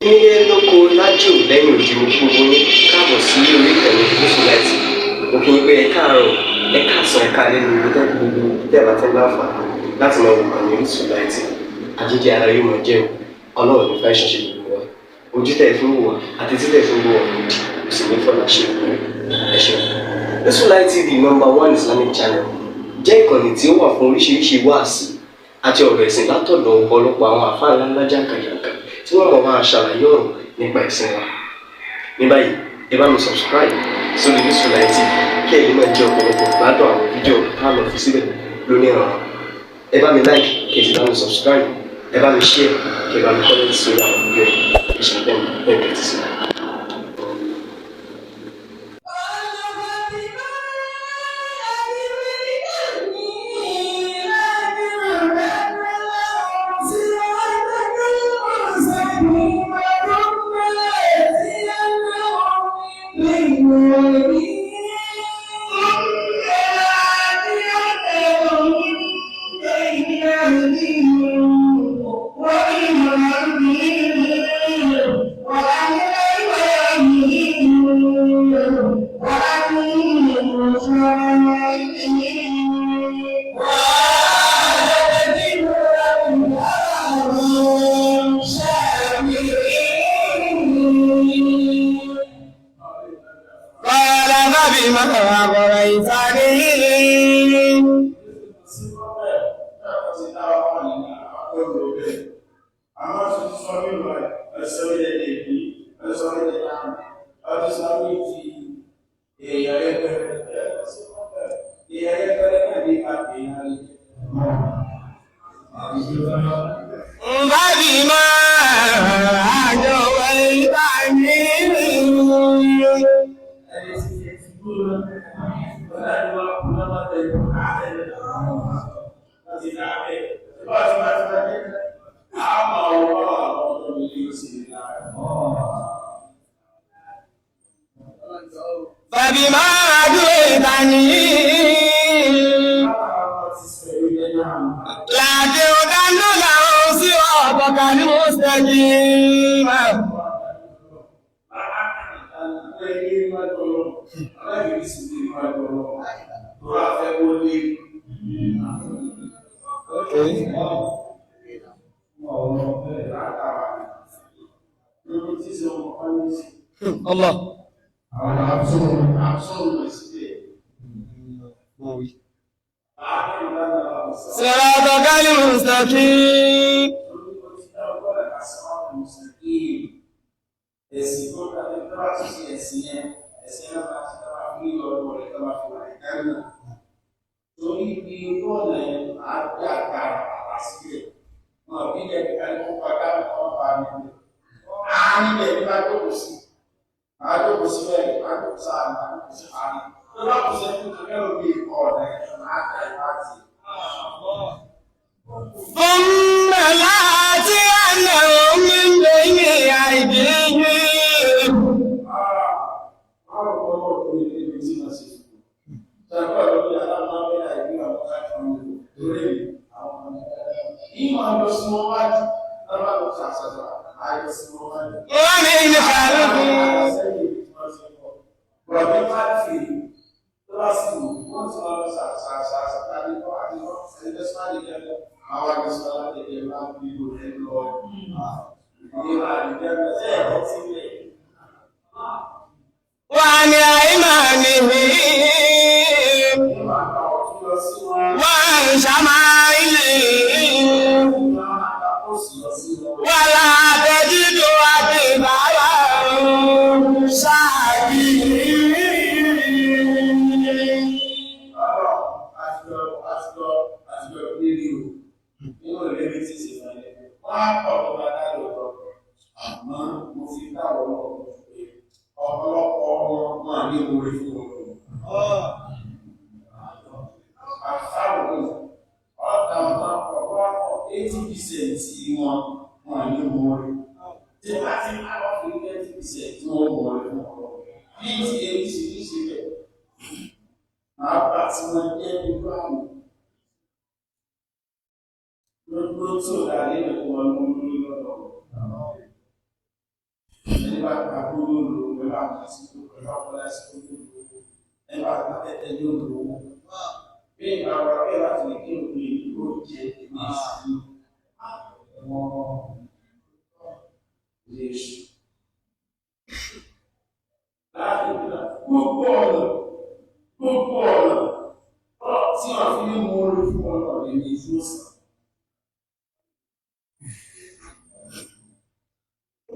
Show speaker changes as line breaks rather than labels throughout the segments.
Nílé lóko lájò lẹ́yìn òdì mo kí gbogbo yín káàbọ̀ sí orí ìkànnì Gúúsùláìtì. Mo kí yín pé ẹ káàárọ̀, ẹ káàsán, ẹ káalẹ́ ní ibi tẹ́lẹ̀ gbogbo tẹ́lẹ̀ àti láǹfààní láti máa wò ìkànnì Gúúsùláìtì. Àjíjẹ ara yóò máa jẹun, ọlọ́run ní fẹ́ ṣọṣẹ́ gbogbo wa. Ojú tẹ̀ fi ń wò wá àti títẹ̀ fi ń wò wá lòdì, kò sì ní fọ́nà ṣe ẹ ṣeun. Gúúsùláìtì TV #1 Islamic channel jẹ́ ìkànnì tí ó wà fún oríṣiríṣi wáàsí àti ọ̀rọ̀ ẹ̀sìn látọ̀dọ̀ ọ̀pọ̀lọpọ̀ àwọn àfáà ńláńlá jàǹkàjàǹkà tí wọ́n mọ̀ máa ṣàlàyé ọ̀rọ̀ nípa ẹ̀sìn wa. Ní báyìí, ẹ bá mi subscribe sórí Gúúsùláìtì kí ẹ lè máa jẹ ọ̀pọ̀lọpọ̀ gbádùn àwọn fídíò táwọn fi síbẹ̀ lónìí ọ̀rọ̀. Ẹ bá mi like kí ẹ sì bá mi subscribe, ẹ bá mi share kí ẹ bá mi comment sórí àwọn fídíò yìí. Ìṣẹ̀lẹ̀ bẹ́ẹ̀ bẹ́ẹ̀ ti sí.
Allah. Siratal mustaqim. ثم لآتينهم من بين أيديهم ومن خلفهم وعن أيمانهم وعن شمائلهم ولا تجد أكثرهم شاكرين.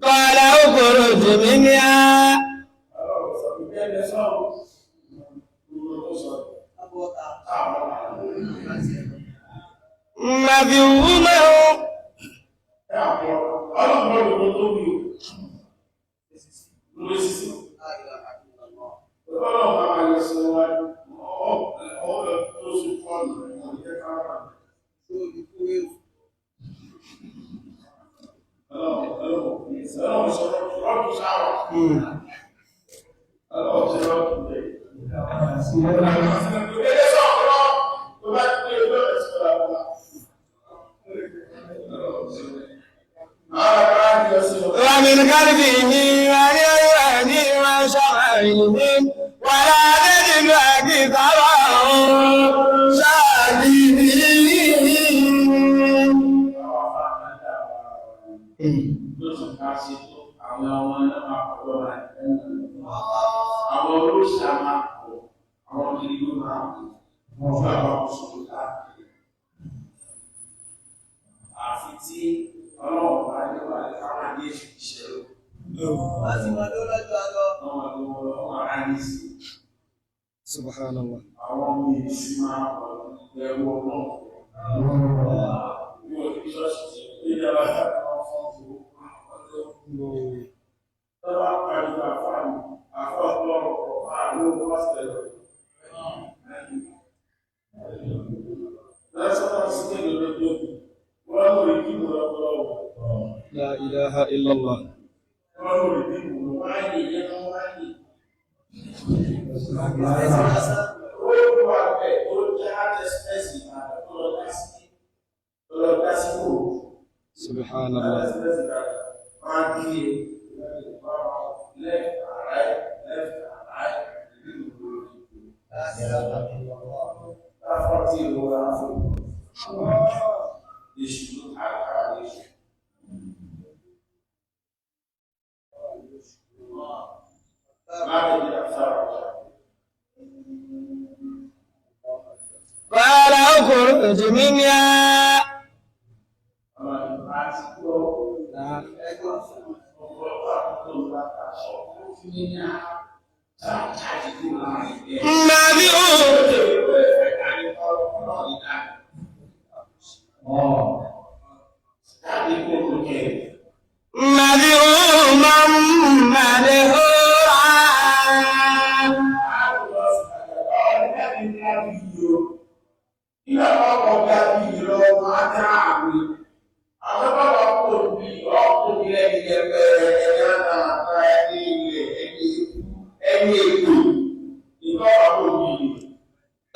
قال اخرج منها مذءوما ومن قلبه ويرهن وشعرهم ولا تجد أكثرهم شاكرين. Subhanallah. La ilaha illallah. Subhanallah. قال اخرج منها مذءوما مدحورا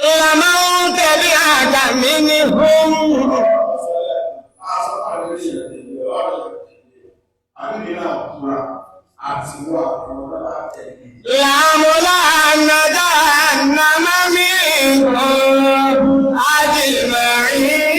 لمن تبعك منهم لأملأن جهنم منهم أجمعين.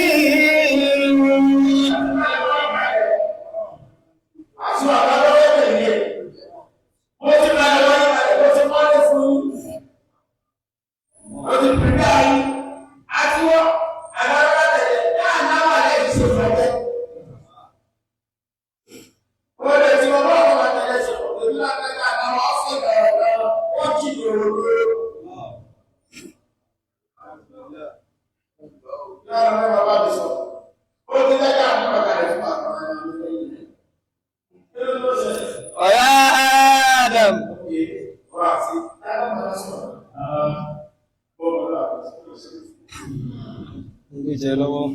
ويا آدم jẹ lọ́wọ́.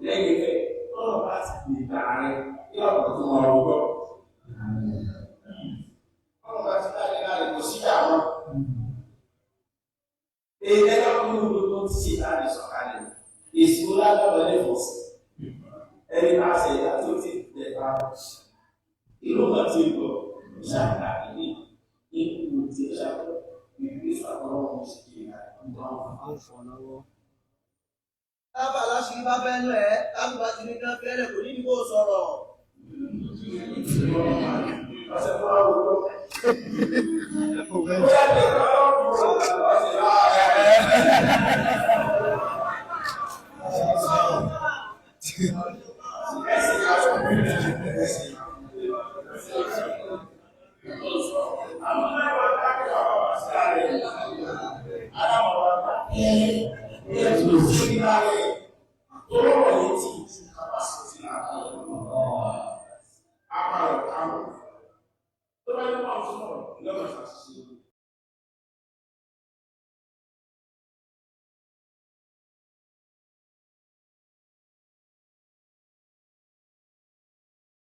Lẹ́yìn rẹ̀, tọ́lọ̀ bá ti pè ìgbà rẹ̀ ní ọ̀pọ̀ tó máa rọgbọ́. Tọ́lọ̀ bá ti dáre láàrin kò sí àwọn. Èyí ẹgbẹ́ ọkùnrin gbogbo ti ṣe láàrin sọ̀kalẹ̀. Èsì ó lágbàbọ̀ lẹ́fọ̀ọ́sì. Ẹni bá ṣe ìyá tó ti tẹ̀ bá Irú kan tí ìgbọ̀ ṣàkàrí ní ipò tí ó ṣàkóso ìgbésí àkọ́rọ́ wọn sì kí
Tábà láṣìírí bá fẹ́ lọ ẹ́, tábà bá ti ní kán fẹ́lẹ̀ kò ní ìdíkò sọ̀rọ̀.
Tí